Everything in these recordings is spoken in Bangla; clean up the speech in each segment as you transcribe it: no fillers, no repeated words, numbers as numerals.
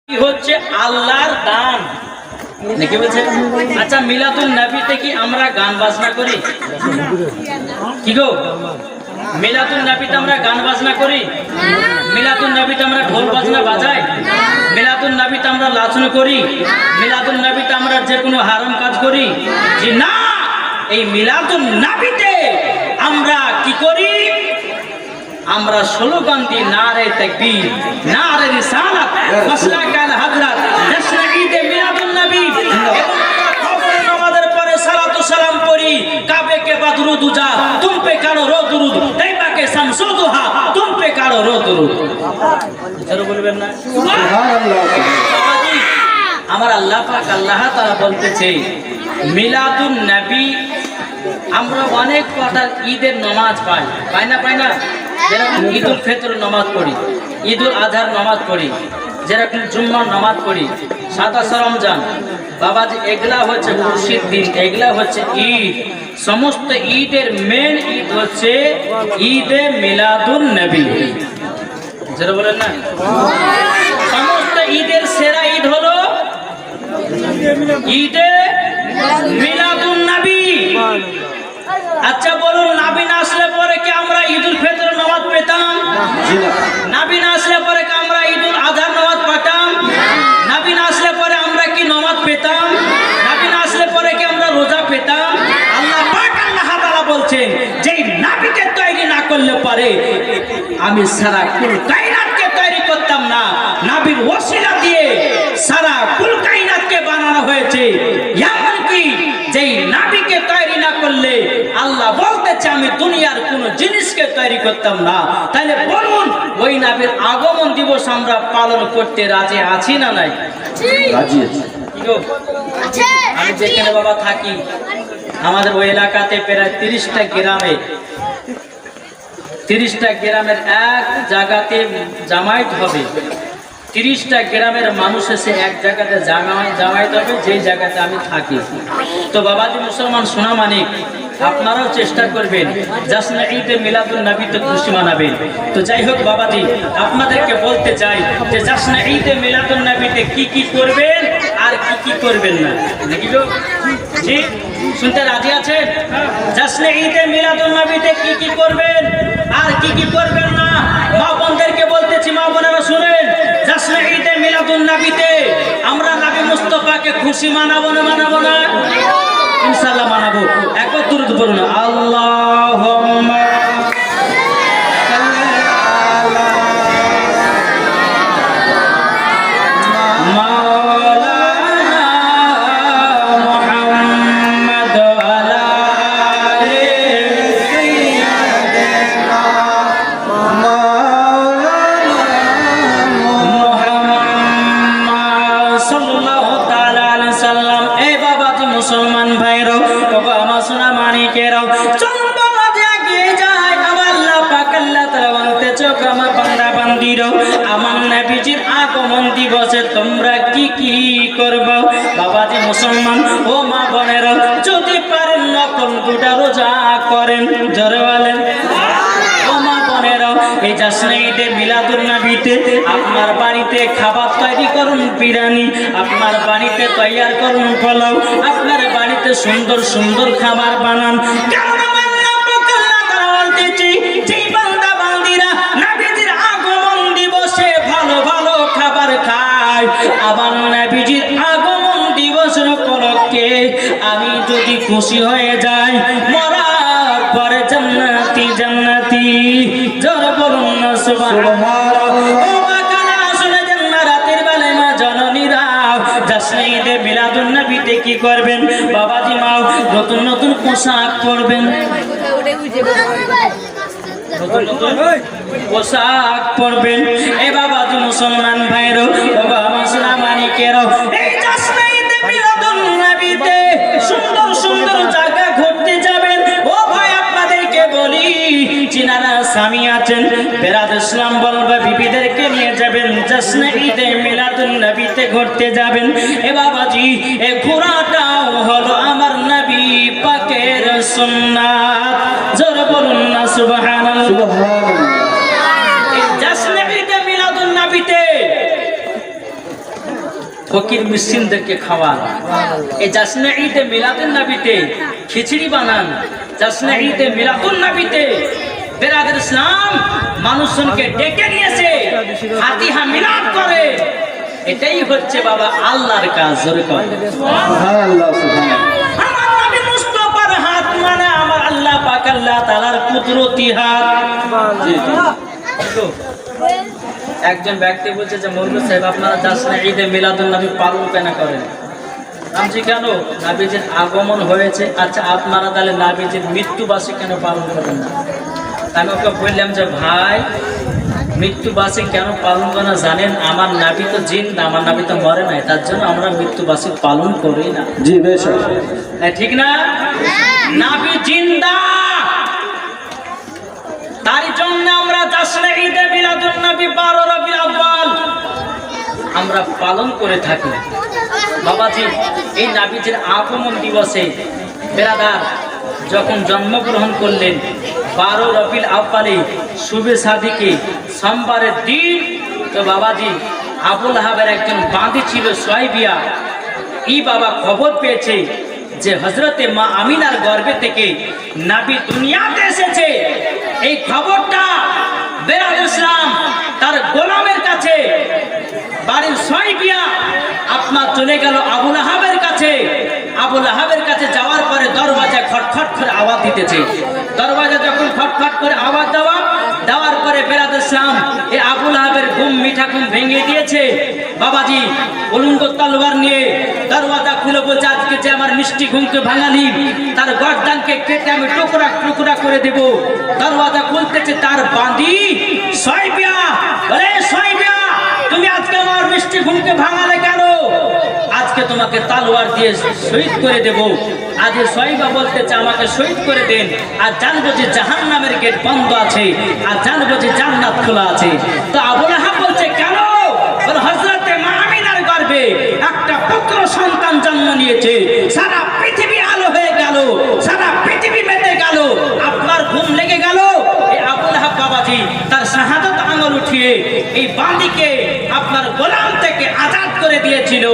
হচ্ছে আল্লাহর দান। নাকি বলছে? আচ্ছা, মিলাদুন নবীতে কি আমরা গান বাজনা করি? কি গো, মিলাদুন নবীতে আমরা গান বাজনা করি? মিলাদুন নবীতে আমরা ঢোল বাজনা বাজাই? মিলাদুন নবীতে আমরা লাচন করি? মিলাদুন নবীতে আমরা যে কোনো হারাম কাজ করি? জি না। এই মিলাদুন নবীতে আমরা কি করি? আমরা স্লোগান দিই, নারে তাকবীর, নারে রিসালাত, মাসলাক আল হযরত, জশ্ন ঈদে মিলাদুন নবী। এবং আমরা ফজর নামাজের পরে সালাতু সালাম পড়ি। কাবে কে বাদ দুজা, তুম পে কারো রো দুরুদ, তাইবা কে শামসু দুহা, তুম পে কারো রো দুরুদ। জোরে বলবেন না সুবহানাল্লাহ। আমার আল্লাহ পাক আল্লাহ তাআলা বলতেছে মিলাদুন নবী। আমরা অনেক কটা ঈদের নামাজ পাই, পাই না? যেরকম ঈদুল ফিতর নামাজ পড়ি, ঈদুল আজহার নামাজ পড়ি, যেরকম জুম্মার নামাজ পড়ি, সাদা রমজান। বাবাজি, এগুলা হচ্ছে খুশির দিন, এগুলা হচ্ছে ঈদ। সমস্ত ঈদের মেন ঈদ হচ্ছে ঈদে মিলাদুন নবী। যেটা বলেন না, সমস্ত ঈদের সেরা ঈদ হলো ঈদে মিলাদুন নবী। আচ্ছা বলুন, নবী না আসলে পরে কি আমরা ঈদুল ফিতর নামাজ পেতাম? নবী না আসলে পরে কি আমরা ঈদুল আজহার নামাজ পেতাম? নবী না আসলে পরে আমরা কি নামাজ পেতাম? নবী না আসলে পরে কি আমরা রোজা পেতাম? আল্লাহ পাক আল্লাহ তাআলা বলছেন যে নবীকে তৈরি না করলে পরে আমি সারা কুল কায়নাতকে তৈরি করতাম না। নবীর ওসিলা দিয়ে সারা কুল কায়নাতকে বানানো হয়েছে। এমনকি যেই নবীকে তৈরি না করলে আল্লাহ বলতেছে আমি দুনিয়ার কোন জিনিসকে তৈরি করতাম না। তাহলে বলুন, ওই নবীর আগমন দিবস আমরা পালন করতে রাজি আছি না নাই? রাজি আছি। আমি যেখানে বাবা থাকি, আমাদের ওই এলাকাতে প্রায় 30টা গ্রামে, 30টা গ্রামের এক জায়গাতে জামায়াত হবে। 30টা গ্রামের মানুষ এসে এক জায়গাতে জামায়াত হবে, যেই জায়গাতে আমি থাকি। তো বাবাজি মুসলমান সোনা মানিক, আপনারাও চেষ্টা করবেন জশ্ন ঈদে মিলাদুন নবীতে খুশি মানাবেন। তো যাই হোক বাবাজি, আপনাদেরকে বলতে চাই যে জশ্ন ঈদে মিলাদুন নবীতে কি কি করবেন আর কি কি করবেন না। নাকি গো? জি, শুনতে রাজি আছেন? জশ্ন ঈদে মিলাদুন নবীতে কি কি করবেন আর কি কি করবেন না, মা বোনদেরকে বলতেছি, মা বোনেরা শুনেন। জশ্ন ঈদে মিলাদুন নবীতে আমরা নবী মুস্তাফাকে খুশি মানাবো না? ইনশাআল্লাহ মানাবো। একবার দুরূদ পড়ুন, আল্লাহুম্মা মুসলমান ভাইরাও, বাবা আমার সোনা মানিকেরাও, চল বাবা এগিয়ে যায়। আমার আল্লাহ পাক আল্লাহ তাআলা বলতে চোখ আমার বান্দা বান্দিরাও, আমার নবীজির আগমন দিবসে তোমরা কি কি করবে? বাবাজি মুসলমান ও মা বোনেরা, যদি পারেন নকল দুটা রোজা করেন। জোরে বলেন ও মা বোনেরা, এই জশ্ন ঈদে মিলাদুন নবীতে আপনার বাড়িতে খাবার তৈরি করুন, বিরিয়ানি। আপনার বাড়িতে তৈয়ার করুন পোলাও। আপনার বাড়িতে সুন্দর সুন্দর খাবার বানান। কারণ আমার আল্লাহ পাক আল্লাহ তাআলা বলতেছে, যেই বান্দা বান্দিরা নবীজির আগমন দিবসে ভালো ভালো খাবার খায়, আবার নবীজির আগমন দিবসের উপলক্ষে আমি যদি খুশি হয়ে যাই, মরার পরে জান্নাতি জান্নাতি। জোরে বলুন না সুবহানাল্লাহ। জশ্ন ঈদে মিলাদুন নবীতে কি করবেন? বাবাজি মা নতুন নতুন পোশাক পরবেন, নতুন নতুন পোশাক পরবেন। এ বাবাজি মুসলমান ভাইরো, বাবা আমার সোনা মানিকেরও, এই জশ্ন ঈদে মিলাদুন নবীতে সুন্দর সুন্দর জায়গা ঘুরতে যাবেন। ও ভাই, আপনাদেরকে বলি, চিনারা স্বামী আছেন, বেরাদ ইসলাম বলবে বিবিদেরকে নিয়ে যাবেন, জশ্ন ঈদে মিলাদুন নবীতে ঘুরতে যাবেন। এ বাবাজি, এ ঘোরাটাও হলো আমার নবী পাকের সুন্নাত। জোরে বলুন না সুবহানাল্লাহ। জশ্ন ঈদে মিলাদুন নবীতে ফকির মিসকিনদেরকে খাওয়ান। এই জাসনে ঈদে মিলাদুন নবীতে খিচুড়ি বানান, জাসনে ঈদে মিলাদুন নবীতে বেরাদর ইসলাম মানুষজনকে ডেকে নিয়েছে, ফাতিহা মিলাদ করে। এটাই হচ্ছে বাবা আল্লাহর কাজ। জোরে কর সুবহানাল্লাহ। আমার নবী মুস্তাফার হাত মানে আমার আল্লাহ পাক আল্লাহ তাআলার কুদরতি হাত। একজন ব্যক্তি বলছে যে মৌলভী সাহেব আপনারা জাসনে ঈদে মিলাদুন নবী পালন কেন করেন? আমি কেন, নবীজির আগমন হয়েছে। আচ্ছা আপনারা তাহলে নবীজির মৃত্যুবার্ষিকী কেন পালন করেন না? আমি ওকে বললাম যে ভাই মৃত্যুবার্ষিকী কেন পালন করে না জানেন? আমার নবী তো জিন্দা, আমার নবী তো মরে নাই, তার জন্য আমরা মৃত্যুবার্ষিকী পালন করি না। জি বেশ, ঠিক না? নবী জিন্দা, তার জন্য আমরা জাসনে ঈদে মিলাদুন নবী 12 রবিউল আউয়াল আমরা পালন করে থাকি। বাবাজি এই নবীজির আগমন দিবসে বেরাদার যখন জন্মগ্রহণ করলেন 12 রবিউল আউয়ালে শুভে সাদিকে সোমবারের দিন, তো বাবাজি আবু লাহাবের একজন বাঁধি ছিল সুয়াইবিয়া, এই বাবা খবর পেয়েছে যে হযরতে মা আমিনার গর্ভে থেকে নবী দুনিয়াতে এসেছে। এই খবরটা বেরাদর ইসলাম তার গোলামের কাছে, বাড়ির সুয়াইবিয়া আপনার চলে গেল আবু লাহাবের কাছে। আবু লাহাবের কাছে যাওয়ার পরে দরওয়াজা খটখট করে আওয়াজ দিতেছে। দরওয়াজা যখন খটখট করে আওয়াজ দেওয়ার পরে বেরাদর ইসলাম এই আবু লাহাবের ঘুম মিঠা ঘুম ভেঙে দিয়েছে। বাবাজি উলঙ্গ তলোয়ার নিয়ে দরওয়াজা খুলে বলছে আজকে যে আমার মিষ্টি ঘুমকে ভাঙালি তার গর্দানকে কেটে আমি টুকরা টুকরা করে দেব। দরওয়াজা খুলতেছে, তার বাঁধি সুয়াইবিয়া বলে, সুয়াইবিয়া তুমি আজকে আমার মিষ্টি ঘুমকে ভাঙালে কেন? আজকে তোমাকে তলোয়ার দিয়ে শহীদ করে দেব। আজ সুয়াইবা বলতেছে আমাকে শহীদ করে দেন, আর জানবো যে জাহান্নামের গেট বন্ধ আছে, আর জানবো যে জান্নাত খোলা আছে। তো আবু লাহাব বলছে কেন? বলে হযরতে মা আমিনার গর্ভে একটা পুত্র সন্তান জন্ম নিয়েছে, সারা পৃথিবী আলো হয়ে গেল, সারা পৃথিবী মেতে গেল, আপনার ঘুম লেগে গেল। এই আবু লাহাব বাবাজি তার শাহাদাত আঙ্গুল উঠিয়ে এই বান্দিকে আপনার গোলাম থেকে আজাদ করে দিয়েছিল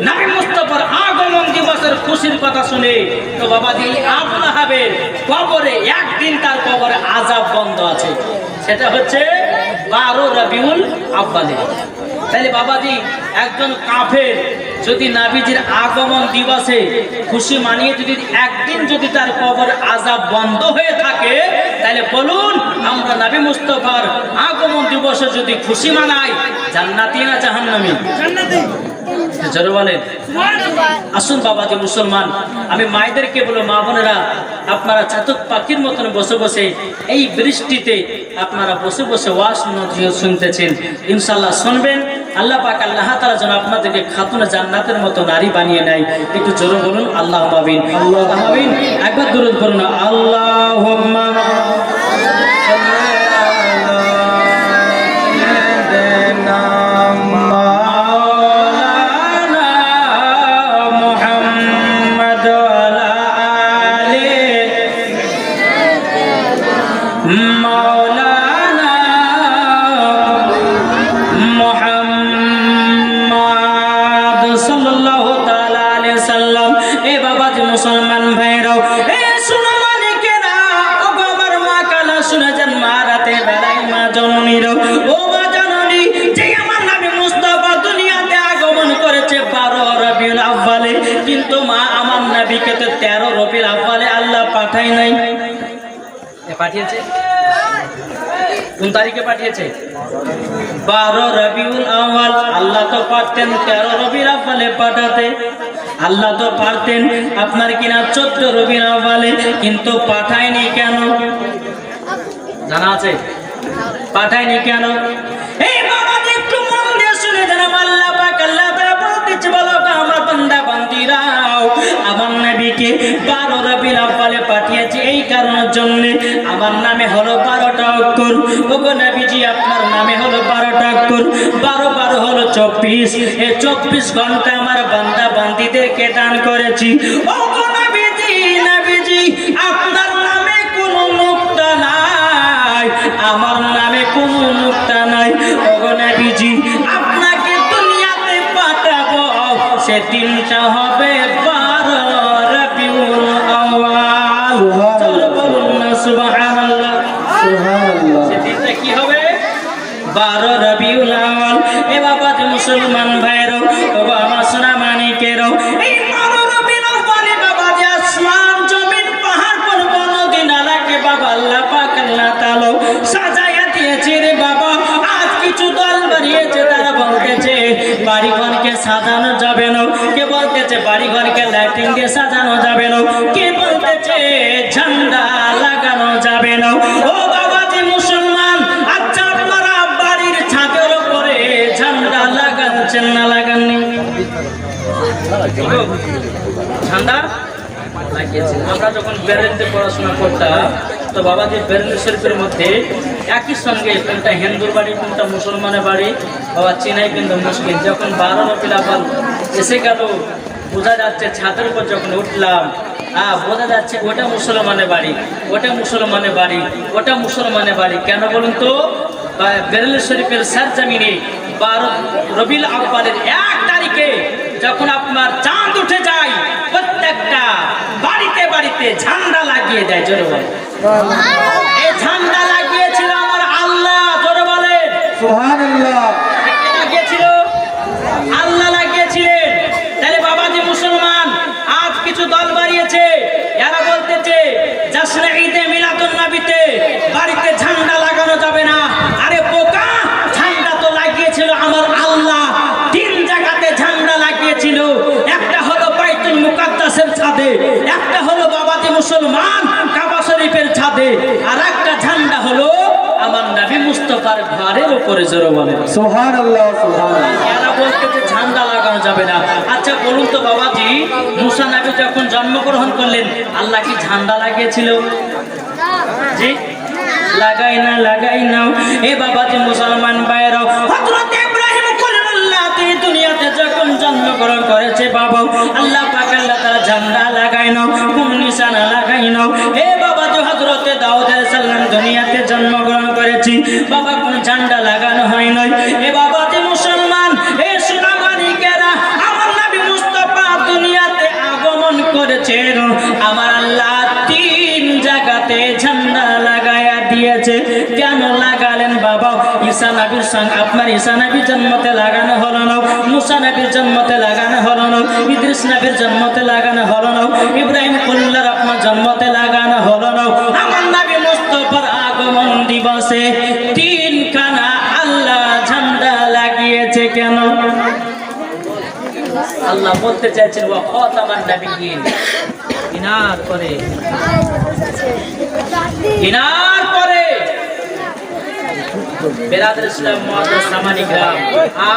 নবী মুস্তাফার আগমন দিবসের খুশির কথা শুনে। তো বাবাজি আবু লাহাবের কবরে একদিন তার কবরে আযাব বন্ধ আছে, সেটা হচ্ছে 12 রবিউল আউয়ালে। তাহলে বাবাজি একজন কাফের যদি নবীজির আগমন দিবসে খুশি মানিয়ে যদি একদিন যদি তার কবর আযাব বন্ধ হয়ে থাকে, তাহলে বলুন আমরা নবী মুস্তাফার আগমন দিবসে যদি খুশি মানাই, জান্নাতি না জাহান্নামী? জান্নাতি। জোরে বলেন আসুন বাবাজি মুসলমান, আমি মায়েদেরকে বলবো মা বোনেরা আপনারা চাতক পাখির মতন বসে বসে এই বৃষ্টিতে আপনারা বসে বসে ওয়াজ নসিহত শুনতেছেন, ইনশাআল্লাহ শুনবেন। আল্লাহ পাক আল্লাহ তাআলা যেন আপনাদেরকে খাতুনে জান্নাতের মতো নারী বানিয়ে নেয়। একটু জোরে বলুন আল্লাহুম্মা আমিন, আল্লাহুম্মা আমিন। একবার দরুদ পড়ুন আল্লাহুম্মা মুসলমান ভাইরাও শোনো মালিকেরা, ও আমার মা কালা শুনে যান, মা রাতে বেলায় মা জননীরাও, ও মা জননী যে আমার নবী মুস্তাফা দুনিয়াতে আগমন করেছে 12 রবিউল আউয়ালে, কিন্তু মা আমার নবীকে তো 13 রবিউল আউয়ালে আল্লাহ পাঠায় নাই। পাঠিয়েছে কোন তারিখে পাঠিয়েছে? 12 রবিউল আউয়াল। আল্লাহ তো পারতেন 13 রবিউল আউয়ালে পাঠাতে, আল্লাহ তো পারতেন আপনার কিনা 14 রবিউল আউয়ালে, কিন্তু পাঠায়নি কেন জানা আছে? পাঠায়নি কেন? এই বাবা একটু মন দিয়ে শুনে যেন আল্লাহ পাক আল্লাহ তাআলা বলতেছে, বলো আমার বান্দা বান্দীরাও আমার নবীকে 12 রবিউল আউয়ালে পাঠিয়েছে এই কারণের জন্য আমার নামে হলো 12টা অক্ষর। ওগো নবীজি আপনার নামে হলো 12টা অক্ষর, 12 12 হলো 24। এই 24 ঘন্টা আমার বান্দা বান্দীদেরকে দান করেছি। ওগো নবীজি, নবীজি আপনার নামে কোনো নুকতা নাই, আমার নামে কোনো নুকতা নাই। ওগো নবীজি আপনাকে দুনিয়াতে পাঠাবো সে দিনটা হবে 12 রবিউল আউয়াল। চলো বলুন না সুবহানাল্লাহ। সে দিনটা কি হবে? 12 রবিউল আউয়াল। এ বাবা যে মুসলমান ভাইরো, বাবা আমার সোনা মানিকেরো, এই 12 রবিউল আউয়ালে বাবা যে আসমান জমিন পাহাড় পর্বত নদী নালাকে বাবা আল্লাহ পাক আল্লাহ তাআলা সাজায়া দিয়েছে রে বাবা। আজ কিছু দল বানিয়েছে, তারা বলতেছে বাড়িঘরকে সাজানো যাবে না, কে বলতেছে বাড়িঘরকে লাইটিং দিয়ে সাজানো যাবে না, কে বলতেছে ঝান্ডা লাগানো যাবে না। ও বাবা যে মুসলমান, আচ্ছা আপনারা বাড়ির ছাদের উপরে ঝান্ডা লাগাচ্ছেন না লাগাননি? ঝান্ডা লাগিয়েছেন। আমরা যখন বেরেলতে পড়াশোনা করতাম তো বাবাজি বেরেল শরীফের মধ্যে একই সঙ্গে কোনটা হিন্দুর বাড়ি কোনটা মুসলমানের বাড়ি বাবা চেনাই কিন্তু মুশকিল। যখন 12 রবিউল আউয়াল এসে গেল বোঝা যাচ্ছে, ছাদের উপর যখন উঠলাম বোঝা যাচ্ছে ওটা মুসলমানের বাড়ি, ওটা মুসলমানের বাড়ি, ওটা মুসলমানের বাড়ি। কেন বলুন তো? বেরেল শরীফের সরজমিনে 12 রবিউল আউয়ালের 1 তারিখে যখন আপনার চাঁদ উঠে যায়, প্রত্যেকটা বাড়িতে বাড়িতে ঝান্ডা লাগিয়ে দেয়। জোরে বলে এই ঝান্ডা লাগিয়েছিল আমার আল্লাহ। জোরে বলে সুবহানাল্লাহ। লাগিয়েছিল আল্লাহ, লাগিয়েছিলেন। তাহলে বাবা যে মুসলমান, আজ কিছু দল বাড়িয়েছে, এরা বলতেছে জাশনে ঈদে মিলাদুন নবীতে বাড়িতে ঝান্ডা লাগানো যাবে না। আরে বোকা, ঝান্ডা তো লাগিয়েছিল আমার আল্লাহ। 3 জায়গাতে ঝান্ডা লাগিয়েছিল, একটা হলো বাইতুল মুকাদ্দাসের ছাদে, একটা হলো বাবাজি মুসলমান কাবা শরীফের ছাদে, আর একটা ঝান্ডা হলো আমার নবী মুস্তাফার ঘরের উপরে। জোরে বলেন সুবহানাল্লাহ সুবহানাল্লাহ। এরা বলতেছে ঝান্ডা লাগানো যাবে না। আচ্ছা বলুন তো বাবাজি, মুসা নবী যখন জন্মগ্রহণ করলেন আল্লাহ কি ঝান্ডা লাগিয়েছিল? জি লাগাই না, লাগাই না। এ বাবাজি মুসলমান ভাইরা, হযরত ইব্রাহিম খলিলুল্লাহ তিনি দুনিয়াতে যখন জন্মগ্রহণ করেছে বাবা আল্লাহ পাক আল্লাহ তাআলা ঝান্ডা লাগাই না, কোন নিশানা লাগাই না। এ বাবাজি হযরত দাউদ আলাইহিস সালাম দুনিয়াতে জন্মগ্রহণ করেছি বাবা, কোন ঝান্ডা লাগানো হয় নাই। এ বাবাজি মুসলমান, এ সোনামানিকেরা, আমার নবী মুস্তাফা দুনিয়াতে আগমন করেছেন, আমার আল্লাহ 3 জায়গাতে ঝান্ডা লাগায়া দিয়েছে। কেন লাগালেন বাবা? ঈসা নবীর সঙ্গে আপনার ঈসা নবীর জন্মতে লাগানো হলো না, মুসা নবীর জন্মতে লাগানো হলো না, ইদ্রিস নবীর জন্মতে লাগানো হলো না, ইব্রাহিম খলিলুল্লাহর আপনার জন্মতে লাগানো হলো না। আমার নবী মুস্তাফার আগমন দিবসে 3 খানা আল্লাহ ঝান্ডা লাগিয়েছে। কেন? আল্লাহ বলতে চাইছেন ওয়া খাতামান নাবিয়্যিন, ইনার পরে বেরাদর ইসলাম মুআজ্জাজ সামানি গ্রাম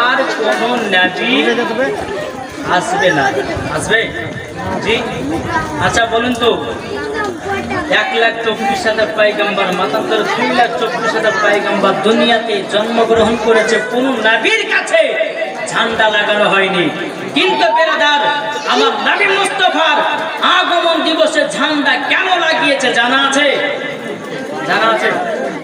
আর কোন নবী আসবে না। আসবে? জি। আচ্ছা বলুন তো 1,24,000 পয়গম্বর, মাতান্তর 2,24,000 পয়গম্বর দুনিয়াতে জন্মগ্রহণ করেছে, কোন নবীর কাছে ঝান্ডা লাগানো হয়নি। কিন্তু বেরাদার, আমার নবী মুস্তাফার আগমন দিবসে ঝান্ডা কেন লাগিয়েছে জানা আছে? জানা আছে?